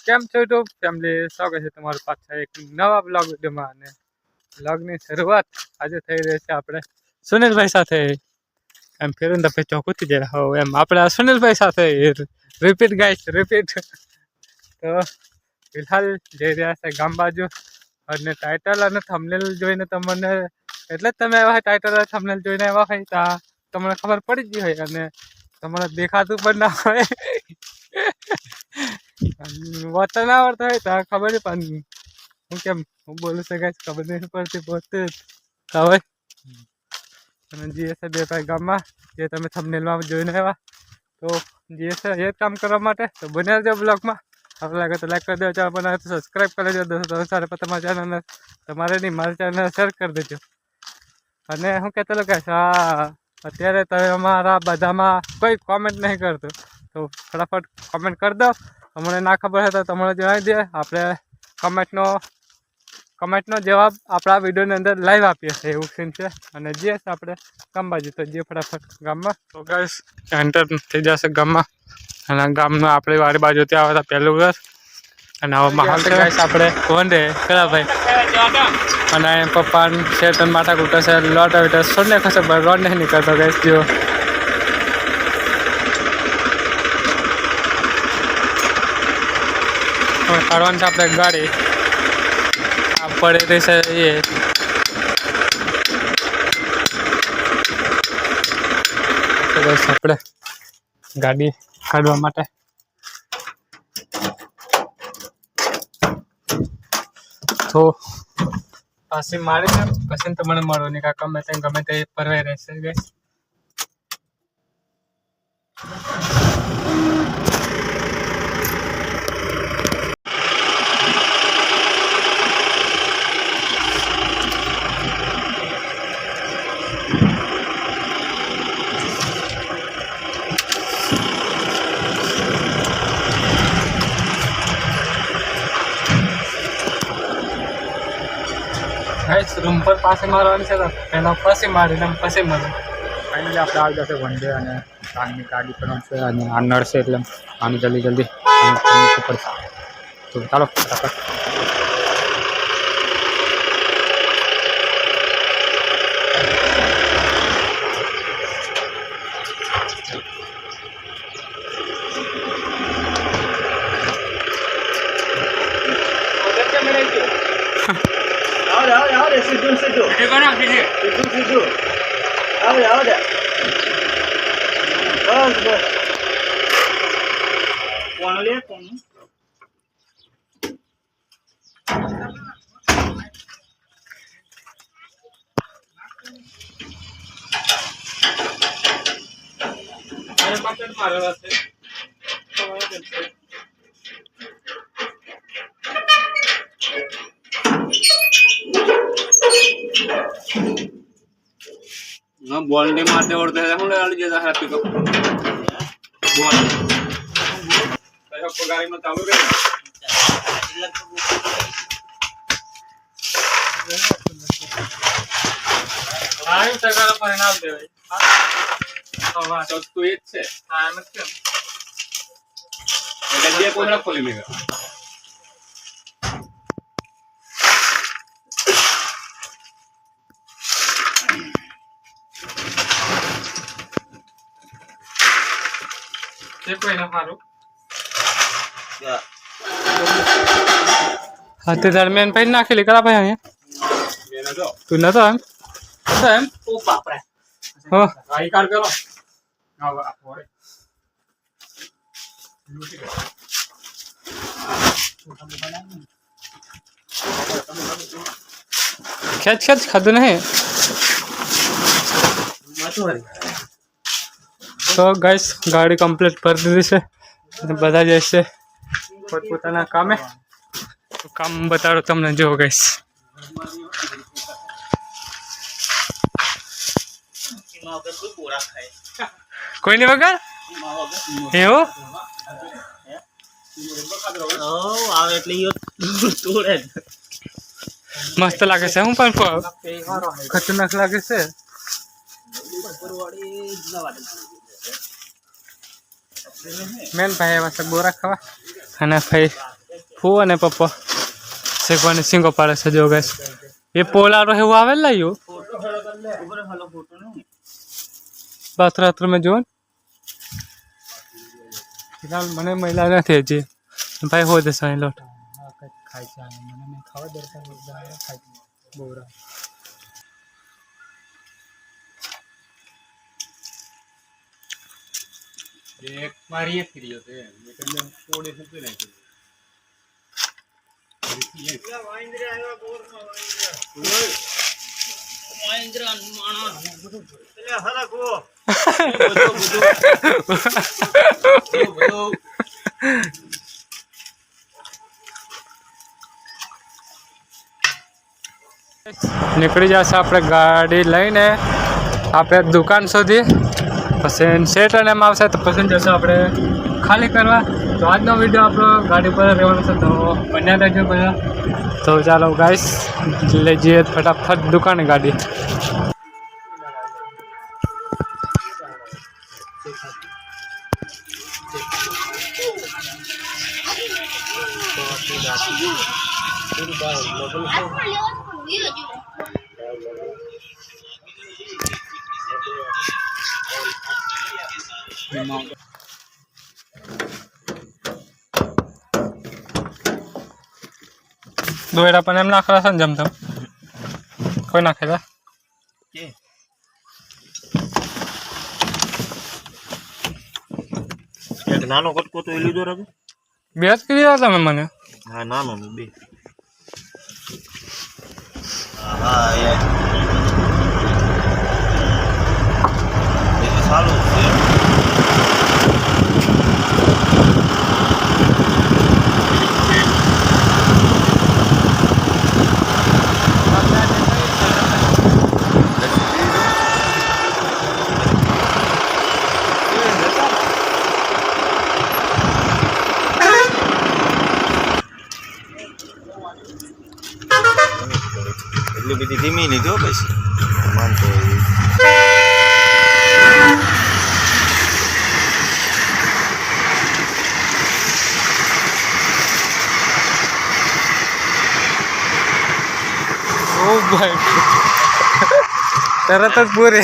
કેમ છો YouTube family, સ્વાગત છે તમારું પાછા એક નવા બ્લોગ વિડીયોમાં. અને બ્લોગની શરૂઆત આજે થઈ રહી છે આપણે સુનિલભાઈ સાથે. એમ ફેરું ને પછી ચોખ્ખું જાય હો એમ આપણે સુનિલભાઈ સાથે રિપીટ ગાઈસ રિપીટ. તો ફિલહાલ જઈ રહ્યા છે ગામ બાજુ, અને ટાઇટલ અને થંબનેલ જોઈને તમને એટલે જ તમે એવા ટાઇટલ અને થંબનેલ જોઈને એવા હોય ત્યાં તમને ખબર પડી જ હોય, અને તમારે દેખાતું પણ ના હોય. વાત ના આવડતા હોય તો ખબર પણ હું કેમ હું બોલું છું ગાઈસ ખબર નહીં પડતી પોતે ખબર. અને જે છે બે ભાઈ ગામમાં જે તમે થંબનેલમાં જોઈને આવ્યા, તો જે છે એ જ કામ કરવા માટે તો બને રહેજો બ્લોગમાં. સારું લાગે તો લાઈક કરી દેજો, ચેનલ બનાવે તો સબસ્ક્રાઈબ કરી દેજો દોસ્તો સાથે, તમારા ચેનલને તમારે નહીં મારી ચેનલને શેર કરી દેજો. અને હું કહેતો હતો ગાઈસ, અત્યારે તમે અમારા બધામાં કોઈ કોમેન્ટ નહીં કરતું, તો ફટાફટ કોમેન્ટ કરી દો. તમને ના ખબર હોય તો તમને જણાવી દે, આપણે કમેન્ટનો જવાબ આપણા વિડીયોની અંદર લાઈવ આપીએ છીએ એવું સીન છે. અને જે છે આપણે ગામ બાજુ તો જે ફટાફટ ગામમાં તો ગાઈસ એન્ટર થઈ જશે ગામમાં. અને ગામનું આપણી વાડી બાજુ ત્યાં આવે પહેલું ઘર. અને આવો માહોલ છે ગાઈસ. આપણે કોણ રે કરા ભાઈ અને પપ્પા શેતન માટા કૂટા છે લોટ આવે સોને ખસે રોડ નહીં નીકળતો ગાઈસ. જો કાઢવાનું છે આપણે ગાડી આ પડે રહી છે એ આપણે ગાડી કાઢવા માટે તો પાછી મારી છે પછી તમને મળો ને કાકા ગમે તે પરવાઈ રહેશે ગાઈસ. રૂમ પર પાસે મારવાની છે તો પહેલાં પછી મારીને પછી મળે. ફાઇનલી આપણે આવી જશે વન ડે, અને કામની ગાડી પણ છે અને આ નડશે એટલે આની જલ્દી પડશે. તો ચાલો ફટાફટ. સીધું આવે બસ બસ કોણ લે કોણ बॉल नहीं मारते और हैप्पी को बॉल गाड़ी में चालू कर परिणाम दे तो तू एक से ये कोई खोली मेगा કોઈ ના સારું હા તે દરમિયાન પછી નાખેલી કરા ભાઈ અહીંયા તું નતો એમ એમ ઓ બાપરે હો गाड़ी कार करो ખેંચ ખેંચ ખાધું નહીં તો ગાઈસ ગાડી કમ્પ્લીટ કરી દીધી છે અને બધા જશે પોતપોતાના કામે. તો કામ બતાડો તમને જો ગાઈસ. કોઈની વગર એવું આવે એટલે તોડે મસ્ત લાગે છે. હું પણ ખતરનાક લાગે છે. મેન ભાઈ એવા બોરા ખાવા અને ભાઈ ફૂ અને પપ્પા શેકવાની સિંગો પાડે છે જો ગાઈસ એ પોલારો એવું આવે લાયો ફોટો ઉપર હાલો ફોટો નહીં બાથરાત્ર મેં જોન ફિલહાલ મને મહિલા નથી હજી ભાઈ હોય દેશે અહીં લોટ હા કંઈક ખાય છે આને મને નહીં ખાવા દરકાર ખાય બોરા એક મારી એક ફરી હતો એમ મેં તમને કોડે સૂકી નાખ્યું વાંદરે આવ્યા બોરમાં વાંદરે માણા એટલે હરકો બધું નીકળી જશે આપણે ગાડી લઈને આપણે દુકાન સુધી પછી સેટ અને એમ આવશે તો પછી જશે આપણે ખાલી કરવા તો આજનો વિડીયો આપણો ગાડી પર રહેવાનો છે તો બન્યા રહેજો બધા તો ચાલો ગાઈસ લઈ જઈએ ફટાફટ દુકાને ગાડી દોયડા પણ એમ નાખેલા છે ને જમતમ કોઈ નાખેલા એક નાનો કટકો તો એ લીધો રાજો બે જ કીધા તમે મને હા નાનો બે હા યાર એ સારું છે એટલી બધી ધીમી નહીં જો પછી માનતો ઓ ભાઈ તરત જ પૂરે